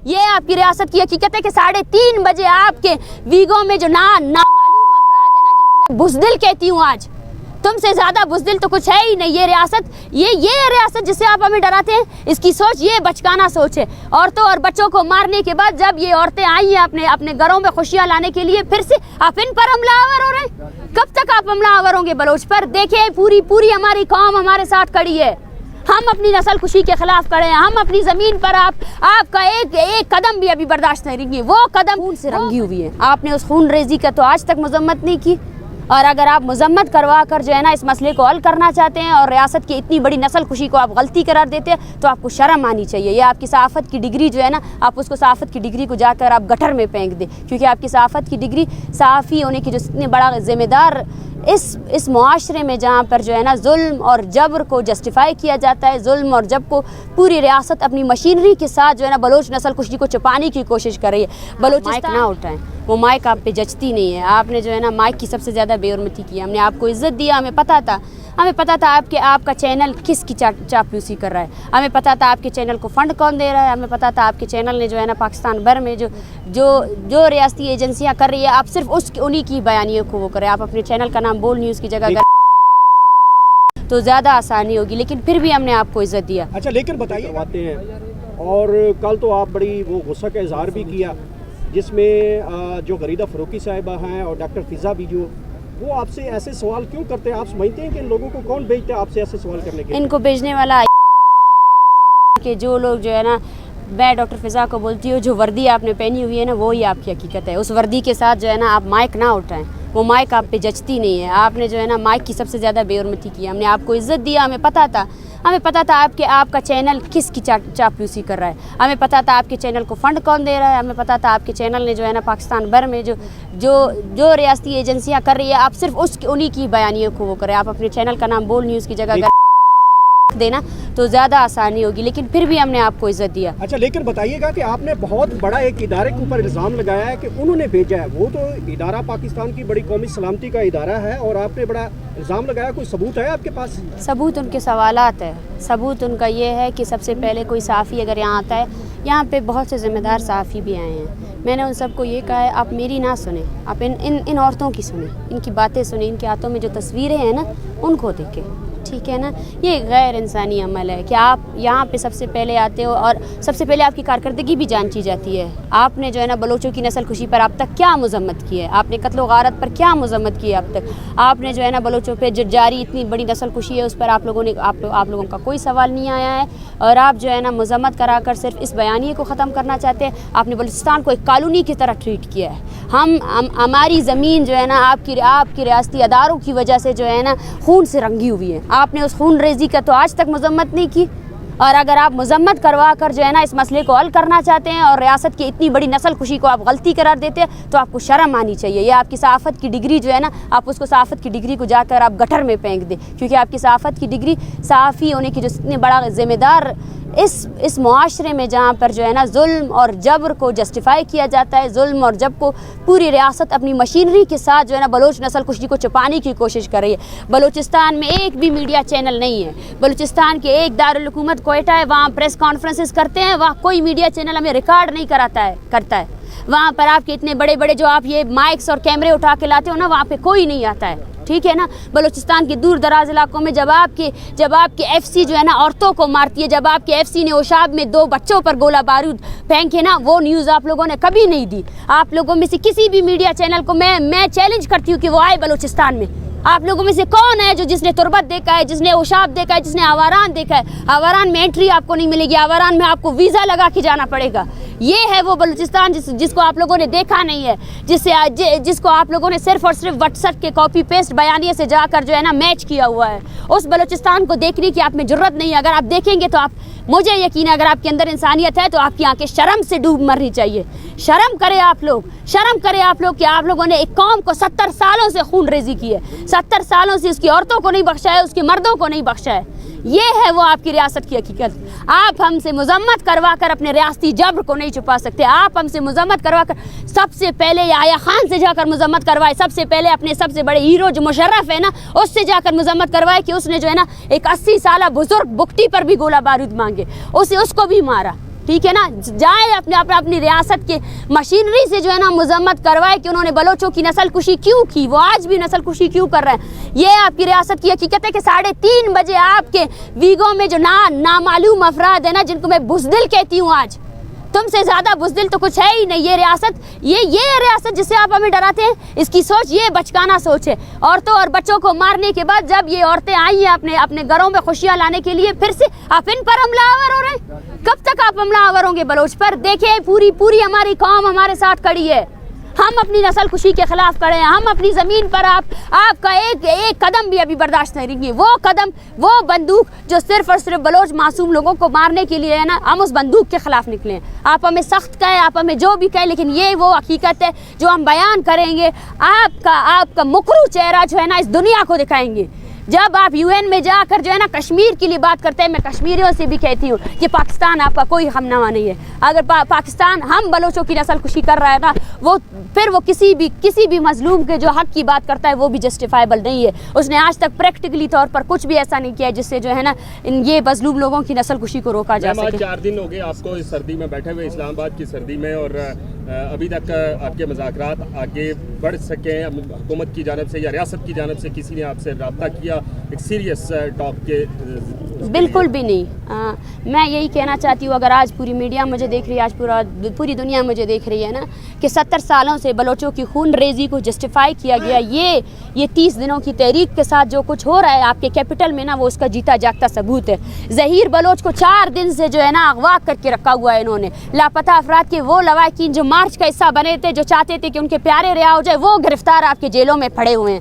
یہ آپ کی ریاست کی حقیقت ہے کہ 3:30 بجے آپ کے ویگو میں جو نامعلوم افراد ہیں نا، جن کو میں بزدل کہتی ہوں، آج تم سے زیادہ بزدل تو کچھ ہے ہی نہیں. یہ ریاست جس سے آپ ہمیں ڈراتے ہیں، اس کی سوچ یہ بچکانہ سوچ ہے. عورتوں اور بچوں کو مارنے کے بعد جب یہ عورتیں آئی ہیں اپنے گھروں میں خوشیاں لانے کے لیے، پھر سے آپ ان پر حملہ آور ہو رہے ہیں. کب تک آپ حملہ آور ہوں گے بلوچ پر؟ دیکھیں پوری ہماری قوم ہمارے ساتھ کھڑی ہے. ہم اپنی نسل کشی کے خلاف کھڑے ہیں. ہم اپنی زمین پر آپ کا ایک قدم بھی ابھی برداشت نہیں رہیں گے. وہ قدم خون سے رنگی ہوئی ہے. آپ نے اس خون ریزی کا تو آج تک مذمت نہیں کی. اور اگر آپ مذمت کروا کر جو ہے نا اس مسئلے کو حل کرنا چاہتے ہیں اور ریاست کی اتنی بڑی نسل کشی کو آپ غلطی قرار دیتے ہیں، تو آپ کو شرم آنی چاہیے. یہ آپ کی صحافت کی ڈگری جو ہے نا، آپ اس کو صحافت کی ڈگری کو جا کر آپ گٹر میں پھینک دیں، کیونکہ آپ کی صحافت کی ڈگری صحافی ہونے کی جو اتنے بڑا ذمہ دار اس معاشرے میں جہاں پر جو ہے نا ظلم اور جبر کو جسٹیفائی کیا جاتا ہے، ظلم اور جبر کو پوری ریاست اپنی مشینری کے ساتھ جو ہے نا بلوچ نسل کشی کو چھپانے کی کوشش کر رہی ہے. بلوچستان نہ اٹھائیں، وہ مائک آپ پہ جچتی نہیں ہے. آپ نے جو ہے نا مائک کی سب سے زیادہ بے حرمتی کی. ہم نے آپ کو عزت دیا، ہمیں پتہ تھا آپ کا چینل کس کی چاپلوسی کر رہا ہے. ہمیں پتہ تھا آپ کے چینل کو فنڈ کون دے رہا ہے. ہمیں پتہ تھا آپ کے چینل نے جو ہے نا پاکستان بھر میں جو ریاستی ایجنسیاں کر رہی ہے، آپ صرف انہی کی بیانیوں کو وہ کریں. آپ اپنے چینل کا نام بول نیوز کی جگہ تو زیادہ آسانی ہوگی، لیکن پھر بھی ہم نے آپ کو عزت دیا. اچھا، لیکن بتائیے باتیں ہیں. اور کل تو آپ بڑی وہ غصہ کا اظہار بھی کیا، جس میں جو غریدہ فروکی صاحبہ ہیں اور ڈاکٹر فضا بھی جو وہ آپ سے ایسے سوال کیوں کرتے ہیں؟ آپ سمجھتے ہیں کہ ان لوگوں کو کون بھیجتا ہے آپ سے ایسے سوال کرنے کے؟ ان کو بھیجنے والا کہ جو لوگ جو ہے نا، میں ڈاکٹر فضا کو بولتی ہوں، جو وردی آپ نے پہنی ہوئی ہے نا، وہی آپ کی حقیقت ہے. اس وردی کے ساتھ جو ہے نا آپ مائک نہ اٹھائیں، وہ مائک آپ پہ جچتی نہیں ہے. آپ نے جو ہے نا مائک کی سب سے زیادہ بے حرمتی کی. ہم نے آپ کو عزت دیا. ہمیں پتہ تھا آپ کا چینل کس کی چاپلوسی کر رہا ہے. ہمیں پتہ تھا آپ کے چینل کو فنڈ کون دے رہا ہے. ہمیں پتہ تھا آپ کے چینل نے جو ہے نا پاکستان بھر میں جو ریاستی ایجنسیاں کر رہی ہے، آپ صرف انہی کی بیانیوں کو وہ کریں. آپ اپنے چینل کا نام بول نیوز کی جگہ دینا تو زیادہ آسانی ہوگی، لیکن پھر بھی ہم نے آپ کو عزت دیا. اچھا، لیکن بتائیے گا کہ آپ نے بہت بڑا ایک ادارے کے اوپر الزام لگایا ہے کہ انہوں نے بھیجا ہے. وہ تو ادارہ پاکستان کی بڑی قومی سلامتی کا ادارہ ہے، اور آپ نے بڑا الزام لگایا. کوئی ثبوت ہے آپ کے پاس؟ ثبوت ان کے سوالات ہے. ثبوت ان کا یہ ہے کہ سب سے پہلے کوئی صحافی اگر یہاں آتا ہے، یہاں پہ بہت سے ذمہ دار صحافی بھی آئے ہیں. میں نے ان سب کو یہ کہا ہے، آپ میری نہ سنیں، آپ ان عورتوں کی سنیں، ان کی باتیں سنیں، ان کے ہاتھوں میں جو تصویریں ہیں نا ان کو دیکھیں. ٹھیک ہے نا؟ یہ غیر انسانی عمل ہے کہ آپ یہاں پہ سب سے پہلے آتے ہو اور سب سے پہلے آپ کی کارکردگی بھی جانچی جاتی ہے. آپ نے جو ہے نا بلوچوں کی نسل کشی پر اب تک کیا مذمت کی ہے؟ آپ نے قتل و غارت پر کیا مذمت کی ہے اب تک؟ آپ نے جو ہے نا بلوچوں پہ جو جاری اتنی بڑی نسل کشی ہے، اس پر آپ لوگوں کا کوئی سوال نہیں آیا ہے. اور آپ جو ہے نا مذمت کرا کر صرف اس بیانیے کو ختم کرنا چاہتے ہیں. آپ نے بلوچستان کو ایک کالونی کی طرح ٹریٹ کیا ہے. ہماری زمین جو ہے نا آپ کی ریاستی اداروں کی وجہ سے جو ہے نا خون سے رنگی ہوئی ہے. آپ نے اس خون ریزی کا تو آج تک مذمت نہیں کی. اور اگر آپ مذمت کروا کر جو ہے نا اس مسئلے کو حل کرنا چاہتے ہیں اور ریاست کی اتنی بڑی نسل کشی کو آپ غلطی قرار دیتے ہیں، تو آپ کو شرم آنی چاہیے. یہ آپ کی صحافت کی ڈگری جو ہے نا، آپ اس کو صحافت کی ڈگری کو جا کر آپ گٹر میں پھینک دیں، کیونکہ آپ کی صحافت کی ڈگری صحافی ہونے کی جو اتنے بڑا ذمہ دار اس معاشرے میں جہاں پر جو ہے نا ظلم اور جبر کو جسٹیفائی کیا جاتا ہے، ظلم اور جبر کو پوری ریاست اپنی مشینری کے ساتھ جو ہے نا بلوچ نسل کشی کو چھپانے کی کوشش کر رہی ہے. بلوچستان میں ایک بھی میڈیا چینل نہیں ہے. بلوچستان کے ایک دارالحکومت کوئٹہ ہے، وہاں پریس کانفرنسز کرتے ہیں، وہاں کوئی میڈیا چینل ہمیں ریکارڈ نہیں کرتا ہے. وہاں پر آپ کے اتنے بڑے جو آپ یہ مائکس اور کیمرے اٹھا کے لاتے ہو نا، وہاں پہ کوئی نہیں آتا ہے. ٹھیک ہے نا؟ بلوچستان کے دور دراز علاقوں میں جب آپ کے ایف سی جو ہے نا عورتوں کو مارتی ہے، جب آپ کے ایف سی نے اوشاب میں 2 بچوں پر گولہ بارود پھینکے نا، وہ نیوز آپ لوگوں نے کبھی نہیں دی. آپ لوگوں میں سے کسی بھی میڈیا چینل کو میں چیلنج کرتی ہوں کہ وہ آئے بلوچستان میں. آپ لوگوں میں سے کون ہے جس نے تربت دیکھا ہے، جس نے اوشاب دیکھا ہے، جس نے آواران دیکھا ہے؟ آواران میں انٹری آپ کو نہیں ملے گی. آواران میں آپ کو ویزا لگا کے جانا پڑے گا. یہ ہے وہ بلوچستان جس کو آپ لوگوں نے دیکھا نہیں ہے، جس کو آپ لوگوں نے صرف اور صرف واٹس ایپ کے کاپی پیسٹ بیانیے سے جا کر جو ہے نا میچ کیا ہوا ہے. اس بلوچستان کو دیکھنے کی آپ میں جرت نہیں ہے. اگر آپ دیکھیں گے تو مجھے یقین ہے اگر آپ کے اندر انسانیت ہے تو آپ کی آنکھیں شرم سے ڈوب مرنی چاہیے. شرم کرے آپ لوگ کہ آپ لوگوں نے ایک قوم کو 70 سالوں سے خون ریزی کی ہے. 70 سالوں سے اس کی عورتوں کو نہیں بخشا ہے، اس کے مردوں کو نہیں بخشا ہے. یہ ہے وہ آپ کی ریاست کی حقیقت. آپ ہم سے مذمت کروا کر اپنے ریاستی جبر کو نہیں چھپا سکتے. آپ ہم سے مذمت کروا کر سب سے پہلے آیا خان سے جا کر مذمت کروائے. سب سے پہلے اپنے سب سے بڑے ہیرو جو مشرف ہے نا، اس سے جا کر مذمت کروائے کہ اس نے جو ہے نا ایک 80 سالہ بزرگ بکٹی پر بھی گولہ بارود مانگے، اس کو بھی مارا. ٹھیک ہے نا, جائیں اپنی ریاست کے مشینری سے جو ہے نا مذمت کروائے کہ انہوں نے بلوچوں کی نسل کشی کیوں کی, وہ آج بھی نسل کشی کیوں کر رہے ہیں. یہ آپ کی ریاست کی حقیقت ہے کہ 3:30 بجے آپ کے ویگو میں جو نامعلوم افراد ہیں نا, جن کو میں بزدل کہتی ہوں, آج تم سے زیادہ بزدل تو کچھ ہے ہی نہیں. یہ ریاست جس سے آپ ہمیں ڈراتے ہیں, اس کی سوچ یہ بچکانہ سوچ ہے. عورتوں اور بچوں کو مارنے کے بعد جب یہ عورتیں آئی ہیں اپنے گھروں میں خوشیاں لانے کے لیے, پھر سے آپ ان پر حملہ آور ہو رہے ہیں. کب تک آپ حملہ آور ہوں گے بلوچ پر؟ دیکھیں پوری ہماری قوم ہمارے ساتھ کھڑی ہے. ہم اپنی نسل کشی کے خلاف کھڑے ہیں. ہم اپنی زمین پر آپ کا ایک قدم بھی ابھی برداشت نہیں کریں گے. وہ قدم, وہ بندوق جو صرف اور صرف بلوچ معصوم لوگوں کو مارنے کے لیے ہے نا, ہم اس بندوق کے خلاف نکلے ہیں. آپ ہمیں سخت کہیں, آپ ہمیں جو بھی کہیں, لیکن یہ وہ حقیقت ہے جو ہم بیان کریں گے. آپ کا مکروہ چہرہ جو ہے نا اس دنیا کو دکھائیں گے. جب آپ UN میں جا کر جو ہے نا کشمیر کے لیے بات کرتے ہیں, میں کشمیریوں سے بھی کہتی ہوں کہ پاکستان آپ کا کوئی ہم نوا نہیں ہے. اگر پاکستان ہم بلوچوں کی نسل کشی کر رہا ہے نا, پھر وہ کسی بھی مظلوم کے جو حق کی بات کرتا ہے وہ بھی جسٹیفائبل نہیں ہے. اس نے آج تک پریکٹیکلی طور پر کچھ بھی ایسا نہیں کیا جس سے جو ہے نا یہ مظلوم لوگوں کی نسل کشی کو روکا جا سکے. 4 دن ہو گئے آپ کو اس سردی میں بیٹھے ہوئے, اسلام آباد کی سردی میں, اور ابھی تک آپ کے مذاکرات آگے بڑھ سکیں؟ حکومت کی جانب سے یا ریاست کی جانب سے کسی نے آپ سے رابطہ کیا ایک سیریس ٹاک کے؟ بالکل بھی نہیں. میں یہی کہنا چاہتی ہوں, اگر آج پوری میڈیا مجھے دیکھ رہی ہے, آج پوری دنیا مجھے دیکھ رہی ہے نا, کہ 70 سالوں سے بلوچوں کی خون ریزی کو جسٹیفائی کیا گیا. یہ 30 دنوں کی تحریک کے ساتھ جو کچھ ہو رہا ہے آپ کے کیپٹل میں نا, وہ اس کا جیتا جاگتا ثبوت ہے. ظہیر بلوچ کو 4 دن سے جو ہے نا اغوا کر کے رکھا ہوا ہے انہوں نے. لاپتہ افراد کے وہ لواحقین جو مارچ کا حصہ بنے تھے, جو چاہتے تھے کہ ان کے پیارے رہا ہو جائے, وہ گرفتار آپ کے جیلوں میں پڑے ہوئے ہیں.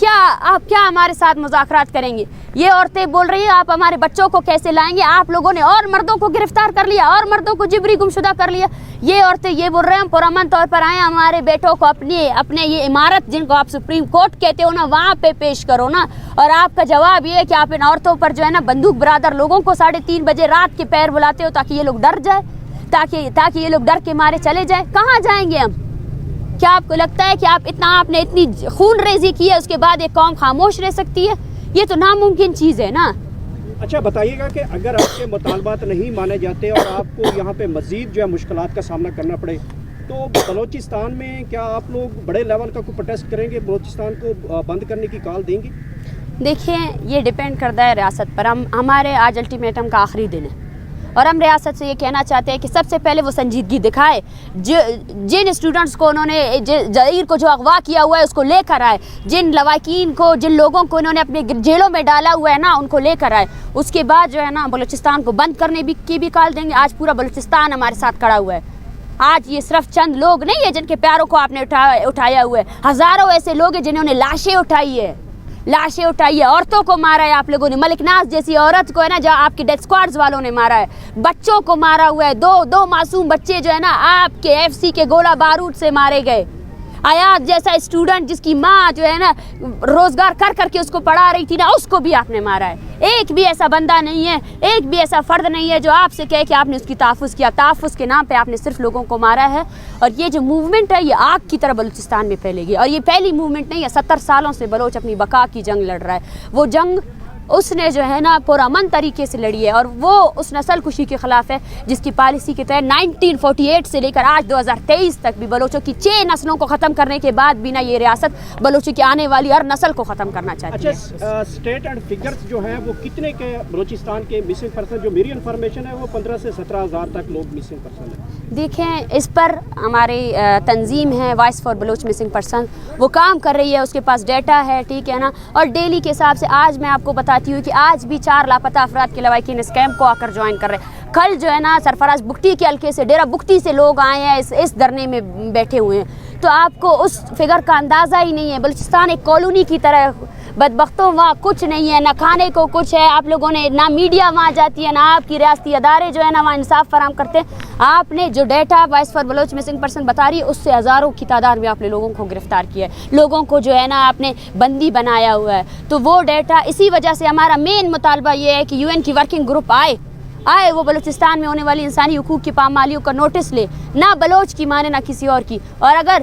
آپ کیا ہمارے ساتھ مذاکرات کریں گے؟ یہ عورتیں بول رہی ہیں آپ ہمارے بچوں کو کیسے لائیں گے؟ آپ لوگوں نے اور مردوں کو گرفتار کر لیا, اور مردوں کو جبری گمشدہ کر لیا. یہ عورتیں یہ بول رہے ہیں ہم پرامن طور پر آئیں, ہمارے بیٹوں کو اپنے یہ عمارت جن کو آپ سپریم کورٹ کہتے ہو نا, وہاں پہ پیش کرو نا. اور آپ کا جواب یہ ہے کہ آپ ان عورتوں پر جو ہے نا بندوق برادر لوگوں کو 3:30 بجے رات کے پیر بلاتے ہو تاکہ یہ لوگ ڈر جائے, تاکہ یہ لوگ ڈر کے مارے چلے جائیں. کہاں جائیں گے ہم؟ کیا آپ کو لگتا ہے کہ آپ نے اتنی خون ریزی کی ہے, اس کے بعد ایک قوم خاموش رہ سکتی ہے؟ یہ تو ناممکن چیز ہے نا. اچھا بتائیے گا کہ اگر آپ کے مطالبات نہیں مانے جاتے اور آپ کو یہاں پہ مزید جو ہے مشکلات کا سامنا کرنا پڑے, تو بلوچستان میں کیا آپ لوگ بڑے لیول کا کوئی پروٹیسٹ کریں گے, بلوچستان کو بند کرنے کی کال دیں گے؟ دیکھیں, یہ ڈیپینڈ کرتا ہے ریاست پر. ہمارے آج الٹیمیٹم کا آخری دن ہے, اور ہم ریاست سے یہ کہنا چاہتے ہیں کہ سب سے پہلے وہ سنجیدگی دکھائے. جن اسٹوڈنٹس کو انہوں نے ظہیر کو جو اغوا کیا ہوا ہے اس کو لے کر آئے, جن لواحقین کو, جن لوگوں کو انہوں نے اپنے جیلوں میں ڈالا ہوا ہے نا, ان کو لے کر آئے. اس کے بعد جو ہے نا بلوچستان کو بند کرنے کی بھی کال دیں گے. آج پورا بلوچستان ہمارے ساتھ کھڑا ہوا ہے. آج یہ صرف چند لوگ نہیں ہیں جن کے پیاروں کو آپ نے اٹھایا ہوا ہے, ہزاروں ایسے لوگ ہیں جنہوں نے لاشیں اٹھائی ہے, عورتوں کو مارا ہے آپ لوگوں نے. ملک ناز جیسی عورت کو ہے نا, جو آپ کے ڈیتھ اسکواڈز والوں نے مارا ہے. بچوں کو مارا ہوا ہے, دو معصوم بچے جو ہے نا آپ کے FC کے گولہ بارود سے مارے گئے. آیات جیسا اسٹوڈنٹ جس کی ماں جو ہے نا روزگار کر کے اس کو پڑھا رہی تھی نا, اس کو بھی آپ نے مارا ہے. ایک بھی ایسا بندہ نہیں ہے, ایک بھی ایسا فرد نہیں ہے جو آپ سے کہے کہ آپ نے اس کی تحفظ کیا. تحفظ کے نام پہ آپ نے صرف لوگوں کو مارا ہے. اور یہ جو موومنٹ ہے یہ آگ کی طرح بلوچستان میں پھیلے گی, اور یہ پہلی موومنٹ نہیں ہے. 70 سالوں سے بلوچ اپنی بقا کی جنگ لڑ رہا ہے. وہ جنگ اس نے جو ہے نا پرامن طریقے سے لڑی ہے, اور وہ اس نسل کشی کے خلاف ہے جس کی پالیسی کے تحت 1948 سے لے کر آج 2023 تک بھی بلوچوں کی 6 نسلوں کو ختم کرنے کے بعد بھی نا یہ ریاست بلوچوں کی آنے والی ہر نسل کو ختم کرنا چاہتی ہے. اچھا, اسٹیٹ اینڈ فگرز جو ہیں وہ کتنے کے بلوچستان کے مسنگ پرسن؟ جو میری انفارمیشن ہے وہ 15 سے 17 ہزار تک لوگ مسنگ پرسن ہیں. دیکھیں, اس پر ہماری تنظیم ہے voice for Baloch missing person, وہ کام کر رہی ہے, اس کے پاس ڈیٹا ہے, ٹھیک ہے نا. اور ڈیلی کے حساب سے آج میں آپ کو بتاتی ہوں کہ آج بھی 4 لاپتہ افراد کے لواحقین اس کیمپ کو آ کر جوائن کر رہے ہیں. کل جو ہے نا سرفراز بگٹی کے حلقے سے, ڈیرہ بگٹی سے لوگ آئے ہیں, اس دھرنے میں بیٹھے ہوئے ہیں. تو آپ کو اس فگر کا اندازہ ہی نہیں ہے. بلوچستان ایک کالونی کی طرح, بدبختوں وہاں کچھ نہیں ہے, نہ کھانے کو کچھ ہے. آپ لوگوں نے نہ میڈیا وہاں جاتی ہے, نہ آپ کی ریاستی ادارے جو ہے نا وہاں انصاف فراہم کرتے ہیں. آپ نے جو data voice for Baloch missing person بتا رہی ہے, اس سے ہزاروں کی تعداد میں آپ نے لوگوں کو گرفتار کیا ہے, لوگوں کو جو ہے نا آپ نے بندی بنایا ہوا ہے. تو وہ ڈیٹا, اسی وجہ سے ہمارا مین مطالبہ یہ ہے کہ UN کی ورکنگ گروپ آئے, وہ بلوچستان میں ہونے والی انسانی حقوق کی پامالیوں کا نوٹس لے, نہ بلوچ کی مانے نہ کسی اور کی. اور اگر